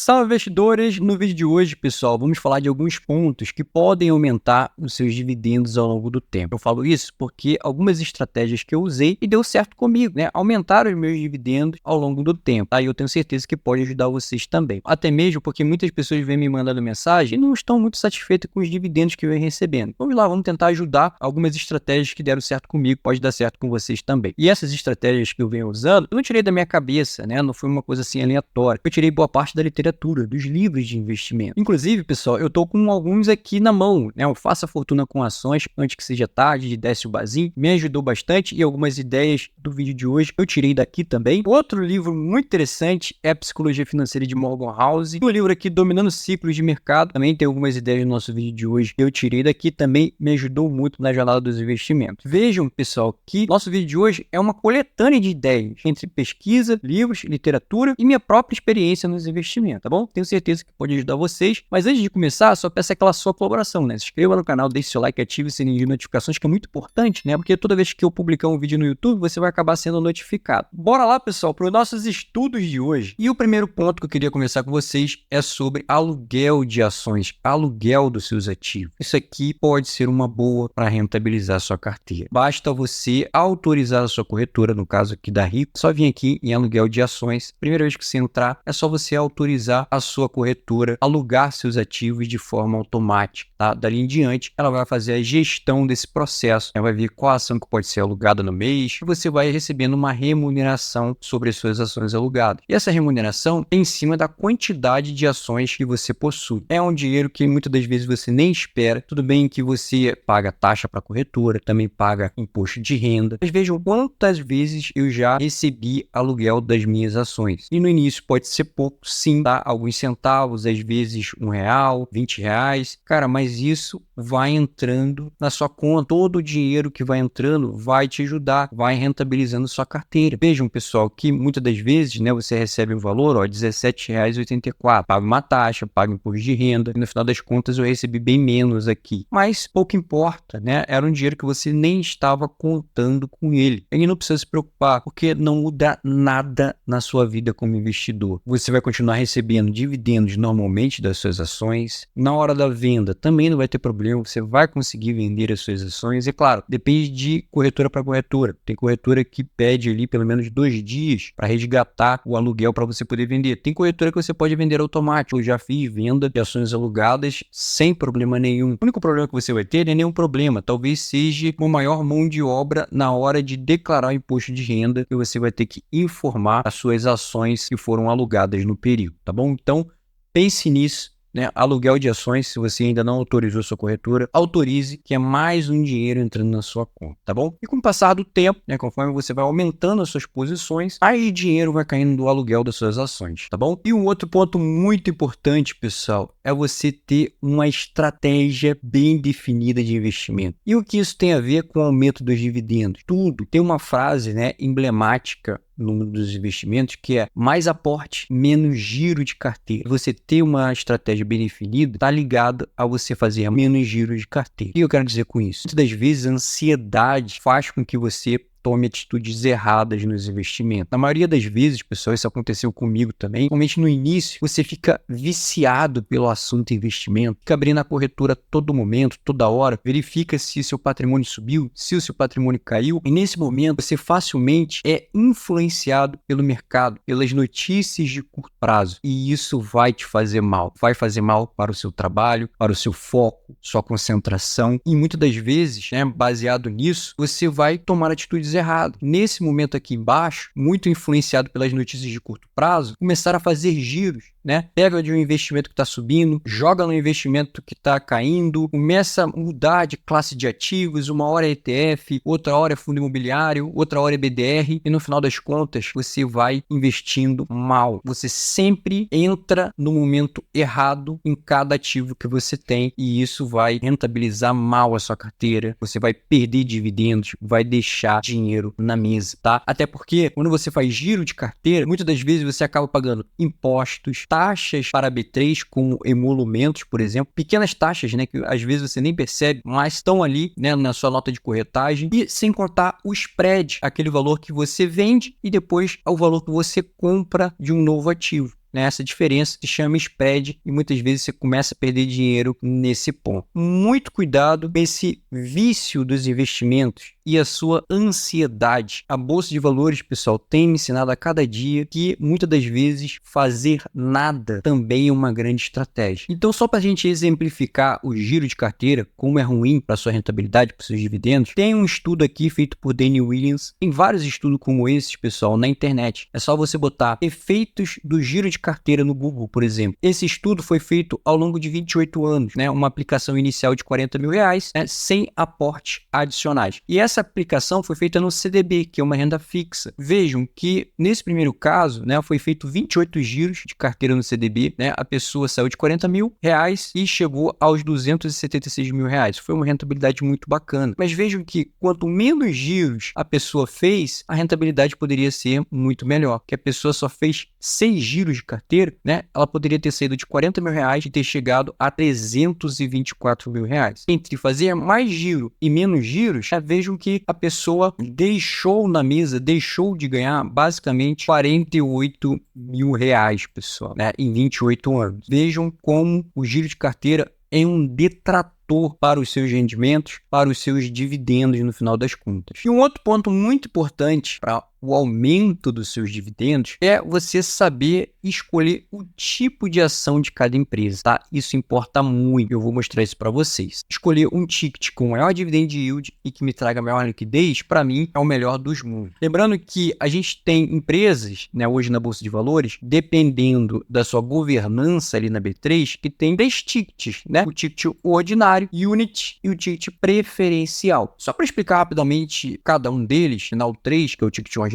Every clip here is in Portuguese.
Salve investidores! No vídeo de hoje, pessoal, vamos falar de alguns pontos que podem aumentar os seus dividendos ao longo do tempo. Eu falo isso porque algumas estratégias que eu usei e deu certo comigo, né? Aumentaram os meus dividendos ao longo do tempo. Aí eu tenho certeza que pode ajudar vocês também. Até mesmo porque muitas pessoas vêm me mandando mensagem e não estão muito satisfeitas com os dividendos que eu venho recebendo. Vamos lá, vamos tentar ajudar algumas estratégias que deram certo comigo, pode dar certo com vocês também. E essas estratégias que eu venho usando, eu não tirei da minha cabeça, né? Não foi uma coisa assim aleatória. Eu tirei boa parte da literatura, dos livros de investimento. Inclusive, pessoal, eu tô com alguns aqui na mão, né? O Faça Fortuna com Ações, antes que seja tarde, de Décio Bazin, me ajudou bastante e algumas ideias do vídeo de hoje eu tirei daqui também. Outro livro muito interessante é a Psicologia Financeira de Morgan Housel. O livro aqui, Dominando Ciclos de Mercado, também tem algumas ideias no nosso vídeo de hoje que eu tirei daqui, também me ajudou muito na jornada dos investimentos. Vejam, pessoal, que nosso vídeo de hoje é uma coletânea de ideias entre pesquisa, livros, literatura e minha própria experiência nos investimentos, tá bom? Tenho certeza que pode ajudar vocês, mas antes de começar, só peço aquela sua colaboração, né? Se inscreva no canal, deixe seu like, ative o sininho de notificações, que é muito importante, né? Porque toda vez que eu publicar um vídeo no YouTube, você vai acabar sendo notificado. Bora lá, pessoal, para os nossos estudos de hoje. E o primeiro ponto que eu queria conversar com vocês é sobre aluguel de ações, aluguel dos seus ativos. Isso aqui pode ser uma boa para rentabilizar a sua carteira. Basta você autorizar a sua corretora, no caso aqui da Rico, só vir aqui em aluguel de ações. Primeira vez que você entrar, é só você autorizar a sua corretora alugar seus ativos de forma automática, tá? Dali em diante, ela vai fazer a gestão desse processo, ela vai ver qual ação que pode ser alugada no mês, e você vai recebendo uma remuneração sobre as suas ações alugadas. E essa remuneração é em cima da quantidade de ações que você possui. É um dinheiro que muitas das vezes você nem espera. Tudo bem que você paga taxa para a corretora, também paga imposto de renda. Mas vejam quantas vezes eu já recebi aluguel das minhas ações. E no início pode ser pouco, sim, tá? Alguns centavos, às vezes R$1, R$20. Cara, mas isso vai entrando na sua conta. Todo o dinheiro que vai entrando vai te ajudar, vai rentabilizando sua carteira. Vejam, pessoal, que muitas das vezes, né, você recebe um valor, ó, R$17,84. Paga uma taxa, paga imposto de renda. E no final das contas eu recebi bem menos aqui. Mas pouco importa, né? Era um dinheiro que você nem estava contando com ele. E não precisa se preocupar, porque não muda nada na sua vida como investidor. Você vai continuar recebendo dividendos normalmente das suas ações. Na hora da venda também não vai ter problema, você vai conseguir vender as suas ações. E claro, depende de corretora para corretora. Tem corretora que pede ali pelo menos 2 dias para resgatar o aluguel para você poder vender. Tem corretora que você pode vender automático. Eu já fiz venda de ações alugadas sem problema nenhum. O único problema que você vai ter não é nenhum problema. Talvez seja uma maior mão de obra na hora de declarar o imposto de renda, que você vai ter que informar as suas ações que foram alugadas no período, tá bom? Então, pense nisso, né? Aluguel de ações, se você ainda não autorizou sua corretora, autorize, que é mais um dinheiro entrando na sua conta, tá bom? E com o passar do tempo, né, conforme você vai aumentando as suas posições, mais dinheiro vai caindo do aluguel das suas ações, tá bom? E um outro ponto muito importante, pessoal, é você ter uma estratégia bem definida de investimento. E o que isso tem a ver com o aumento dos dividendos? Tudo. Tem uma frase, né, emblemática no mundo dos investimentos, que é mais aporte, menos giro de carteira. Você ter uma estratégia bem definida está ligado a você fazer menos giro de carteira. O que eu quero dizer com isso? Muitas das vezes a ansiedade faz com que você tome atitudes erradas nos investimentos. Na maioria das vezes, pessoal, isso aconteceu comigo também. Principalmente no início, você fica viciado pelo assunto investimento, fica abrindo a corretora a todo momento, toda hora, verifica se seu patrimônio subiu, se o seu patrimônio caiu, e nesse momento você facilmente é influenciado pelo mercado, pelas notícias de curto prazo, e isso vai te fazer mal. Vai fazer mal para o seu trabalho, para o seu foco, sua concentração, e muitas das vezes, né, baseado nisso, você vai tomar atitudes errado. Nesse momento aqui embaixo, muito influenciado pelas notícias de curto prazo, começaram a fazer giros, né? Pega de um investimento que está subindo, joga no investimento que está caindo, começa a mudar de classe de ativos, uma hora é ETF, outra hora é fundo imobiliário, outra hora é BDR, e no final das contas, você vai investindo mal. Você sempre entra no momento errado em cada ativo que você tem, e isso vai rentabilizar mal a sua carteira, você vai perder dividendos, vai deixar dinheiro na mesa, tá? Até porque quando você faz giro de carteira, muitas das vezes você acaba pagando impostos, taxas para B3 como emolumentos, por exemplo, pequenas taxas, né, que às vezes você nem percebe, mas estão ali, né, na sua nota de corretagem, e sem contar o spread, aquele valor que você vende e depois o valor que você compra de um novo ativo. né? Essa diferença se chama spread e muitas vezes você começa a perder dinheiro nesse ponto. Muito cuidado com esse vício dos investimentos e a sua ansiedade. A Bolsa de Valores, pessoal, tem me ensinado a cada dia que muitas das vezes fazer nada também é uma grande estratégia. Então, só para a gente exemplificar o giro de carteira, como é ruim para sua rentabilidade, para seus dividendos, tem um estudo aqui feito por Danny Williams. Tem vários estudos como esses, pessoal, na internet. É só você botar efeitos do giro de carteira no Google, por exemplo. Esse estudo foi feito ao longo de 28 anos, né? Uma aplicação inicial de R$40 mil, né? Sem aportes adicionais. E essa aplicação foi feita no CDB, que é uma renda fixa. Vejam que nesse primeiro caso, né, foi feito 28 giros de carteira no CDB, né? A pessoa saiu de R$40 mil e chegou aos R$276 mil. Foi uma rentabilidade muito bacana. Mas vejam que quanto menos giros a pessoa fez, a rentabilidade poderia ser muito melhor. Que a pessoa só fez 6 giros de carteira, né? Ela poderia ter saído de R$40 mil e ter chegado a R$324 mil. Entre fazer mais giro e menos giros, vejam que a pessoa deixou na mesa, deixou de ganhar basicamente R$48 mil, pessoal, né? Em 28 anos. Vejam como o giro de carteira é um detrator para os seus rendimentos, para os seus dividendos no final das contas. E um outro ponto muito importante para o aumento dos seus dividendos é você saber escolher o tipo de ação de cada empresa, tá? Isso importa muito. Eu vou mostrar isso para vocês. Escolher um ticket com maior dividend yield e que me traga maior liquidez, para mim, é o melhor dos mundos. Lembrando que a gente tem empresas, né, hoje na Bolsa de Valores, dependendo da sua governança ali na B3, que tem 3 tickets, né? O ticket ordinário, unit e o ticket preferencial. Só para explicar rapidamente cada um deles, final 3, que é o ticket ordinário,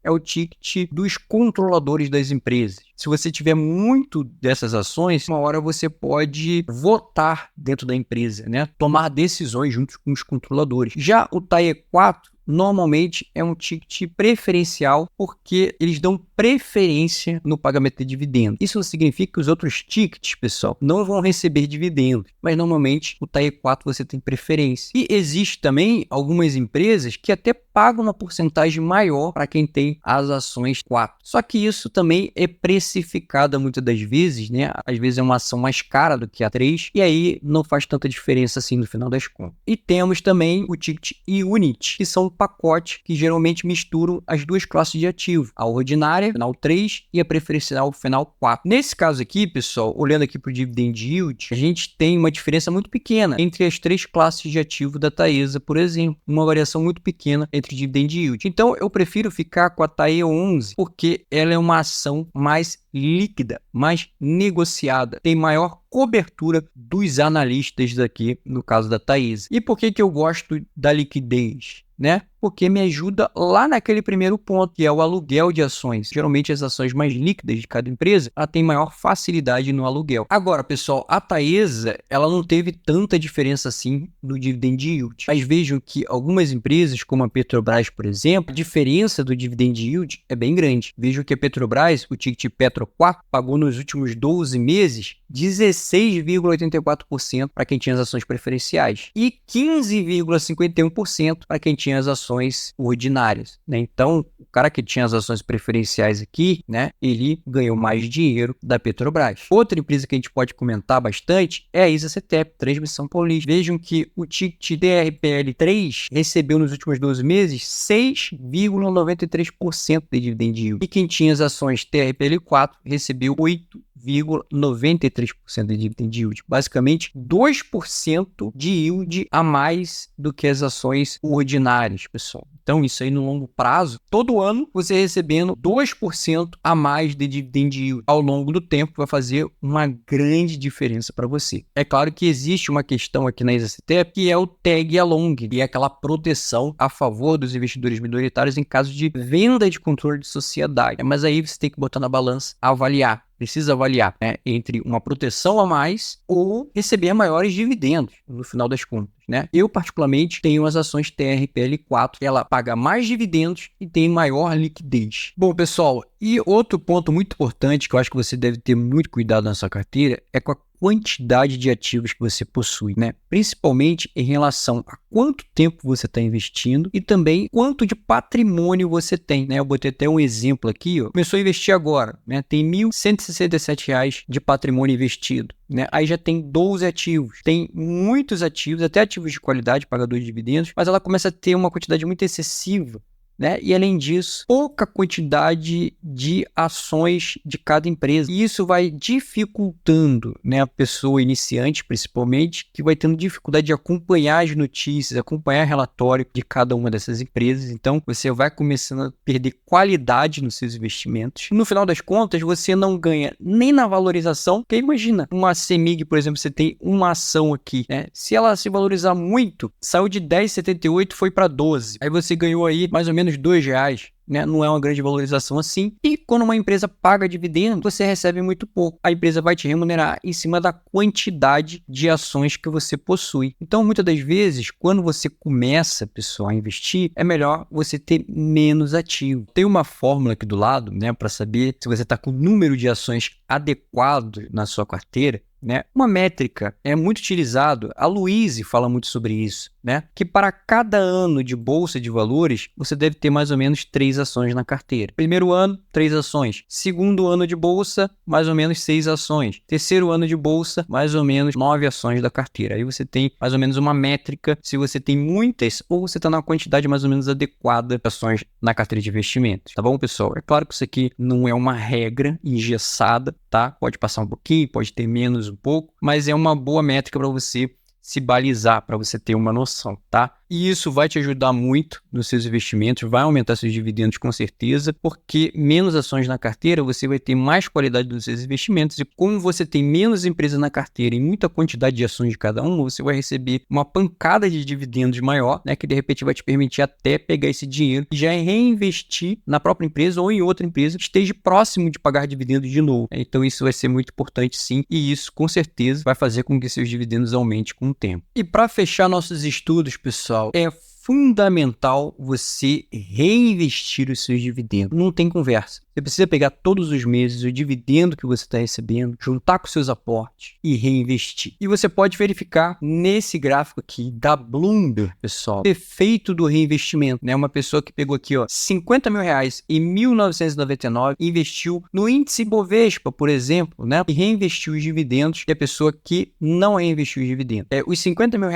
é o ticket dos controladores das empresas. Se você tiver muito dessas ações, uma hora você pode votar dentro da empresa, né? Tomar decisões junto com os controladores. Já o TAE 4 normalmente é um ticket preferencial porque eles dão preferência no pagamento de dividendos. Isso não significa que os outros tickets, pessoal, não vão receber dividendos, mas normalmente o TAE 4 você tem preferência. E existe também algumas empresas que até pagam uma porcentagem maior para quem tem as ações 4. Só que isso também é precificado muitas das vezes, né? Às vezes é uma ação mais cara do que a 3 e aí não faz tanta diferença assim no final das contas. E temos também o ticket unit, que são pacote que geralmente misturam as duas classes de ativo, a ordinária, final 3, e a preferencial, final 4. Nesse caso aqui, pessoal, olhando aqui para o dividend yield, a gente tem uma diferença muito pequena entre as 3 classes de ativo da Taesa, por exemplo, uma variação muito pequena entre dividend yield. Então, eu prefiro ficar com a TAE 11, porque ela é uma ação mais líquida, mais negociada, tem maior cobertura dos analistas aqui, no caso da Taesa. E por que eu gosto da liquidez? Né? Porque me ajuda lá naquele primeiro ponto, que é o aluguel de ações. Geralmente as ações mais líquidas de cada empresa, ela tem maior facilidade no aluguel. Agora, pessoal, a Taesa, ela não teve tanta diferença assim no dividend yield. Mas vejam que algumas empresas, como a Petrobras, por exemplo, a diferença do dividend yield é bem grande. Vejam que a Petrobras, o ticket Petro 4, pagou nos últimos 12 meses 16,84% para quem tinha as ações preferenciais e 15,51% para quem tinha as ações ordinárias, né? Então, o cara que tinha as ações preferenciais aqui, né, ele ganhou mais dinheiro da Petrobras. Outra empresa que a gente pode comentar bastante é a ISA-CETEP, Transmissão Paulista. Vejam que o ticket TRPL3 recebeu nos últimos 12 meses 6,93% de dividend yield. E quem tinha as ações TRPL4 recebeu 8,93% de dividend yield. Basicamente, 2% de yield a mais do que as ações ordinárias, pessoal. Então, isso aí no longo prazo, todo ano você recebendo 2% a mais de dividend yield ao longo do tempo vai fazer uma grande diferença para você. É claro que existe uma questão aqui na ISA-CETEP que é o tag along, que é aquela proteção a favor dos investidores minoritários em caso de venda de controle de sociedade. Mas aí você tem que botar na balança, avaliar. Precisa avaliar, né, entre uma proteção a mais ou receber maiores dividendos no final das contas. né? Eu, particularmente, tenho as ações TRPL4, ela paga mais dividendos e tem maior liquidez. Bom, pessoal, e outro ponto muito importante que eu acho que você deve ter muito cuidado na sua carteira é com a quantidade de ativos que você possui, né? Principalmente em relação a quanto tempo você está investindo e também quanto de patrimônio você tem, né? Eu botei até um exemplo aqui, ó. Começou a investir agora, né? Tem R$ 1.167 de patrimônio investido, né? Aí já tem 12 ativos, tem muitos ativos, até ativos de qualidade, pagadores de dividendos, mas ela começa a ter uma quantidade muito excessiva, né? E além disso, pouca quantidade de ações de cada empresa. E isso vai dificultando, né, a pessoa iniciante, principalmente, que vai tendo dificuldade de acompanhar as notícias, acompanhar o relatório de cada uma dessas empresas. Então, você vai começando a perder qualidade nos seus investimentos. No final das contas, você não ganha nem na valorização, porque imagina, uma CEMIG, por exemplo, você tem uma ação aqui, né? Se ela se valorizar muito, saiu de 10,78, foi para 12. Aí você ganhou aí mais ou menos R$2, né? Não é uma grande valorização assim. E quando uma empresa paga dividendo, você recebe muito pouco. A empresa vai te remunerar em cima da quantidade de ações que você possui. Então, muitas das vezes, quando você começa, pessoal, a investir, é melhor você ter menos ativo. Tem uma fórmula aqui do lado, né, para saber se você está com o número de ações adequado na sua carteira, né? Uma métrica é muito utilizado, a Louise fala muito sobre isso, né? Que para cada ano de bolsa de valores, você deve ter mais ou menos 3 ações na carteira. Primeiro ano, 3 ações. Segundo ano de bolsa, mais ou menos 6 ações. Terceiro ano de bolsa, mais ou menos 9 ações da carteira. Aí você tem mais ou menos uma métrica se você tem muitas ou você está na quantidade mais ou menos adequada de ações na carteira de investimentos. Tá bom, pessoal? É claro que isso aqui não é uma regra engessada, tá? Pode passar um pouquinho, pode ter menos um pouco, mas é uma boa métrica para você se balizar, para você ter uma noção, tá? E isso vai te ajudar muito nos seus investimentos, vai aumentar seus dividendos com certeza, porque menos ações na carteira, você vai ter mais qualidade dos seus investimentos e como você tem menos empresas na carteira e muita quantidade de ações de cada uma, você vai receber uma pancada de dividendos maior, né, que de repente vai te permitir até pegar esse dinheiro e já reinvestir na própria empresa ou em outra empresa que esteja próximo de pagar dividendos de novo. Então isso vai ser muito importante sim, e isso com certeza vai fazer com que seus dividendos aumentem com o tempo. E para fechar nossos estudos, pessoal, é fundamental você reinvestir os seus dividendos. Não tem conversa. Você precisa pegar todos os meses o dividendo que você está recebendo, juntar com seus aportes e reinvestir. E você pode verificar nesse gráfico aqui da Bloomberg, pessoal, o efeito do reinvestimento, né? Uma pessoa que pegou aqui, ó, R$50 mil em 1999, investiu no índice Bovespa, por exemplo, né? E reinvestiu os dividendos, e a pessoa que não reinvestiu os dividendos. Os R$50 mil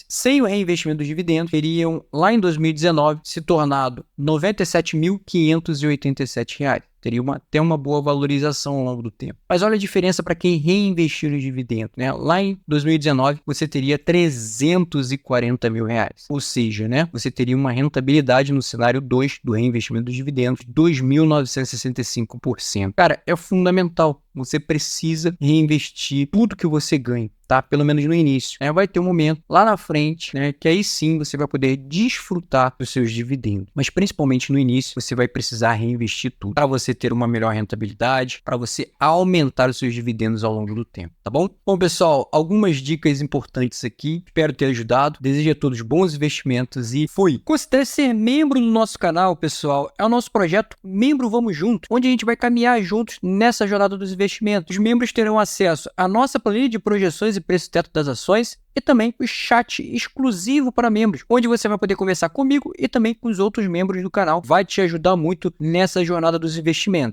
sem o reinvestimento dos dividendos teriam, lá em 2019, se tornado R$97.587. Teria até uma boa valorização ao longo do tempo. Mas olha a diferença para quem reinvestiu os dividendos, né? Lá em 2019, você teria R$340 mil. Ou seja, né? Você teria uma rentabilidade no cenário 2 do reinvestimento dos dividendos de 2.965%. Cara, é fundamental. Você precisa reinvestir tudo que você ganha, tá? Pelo menos no início. Vai ter um momento lá na frente, né? Que aí sim você vai poder desfrutar dos seus dividendos. Mas principalmente no início, você vai precisar reinvestir tudo para você ter uma melhor rentabilidade, para você aumentar os seus dividendos ao longo do tempo, tá bom? Bom, pessoal, algumas dicas importantes aqui. Espero ter ajudado. Desejo a todos bons investimentos e fui! Considere ser membro do nosso canal, pessoal. É o nosso projeto Membro Vamos Junto, onde a gente vai caminhar juntos nessa jornada dos investimentos. Os membros terão acesso à nossa planilha de projeções e preço-teto das ações e também o chat exclusivo para membros, onde você vai poder conversar comigo e também com os outros membros do canal. Vai te ajudar muito nessa jornada dos investimentos.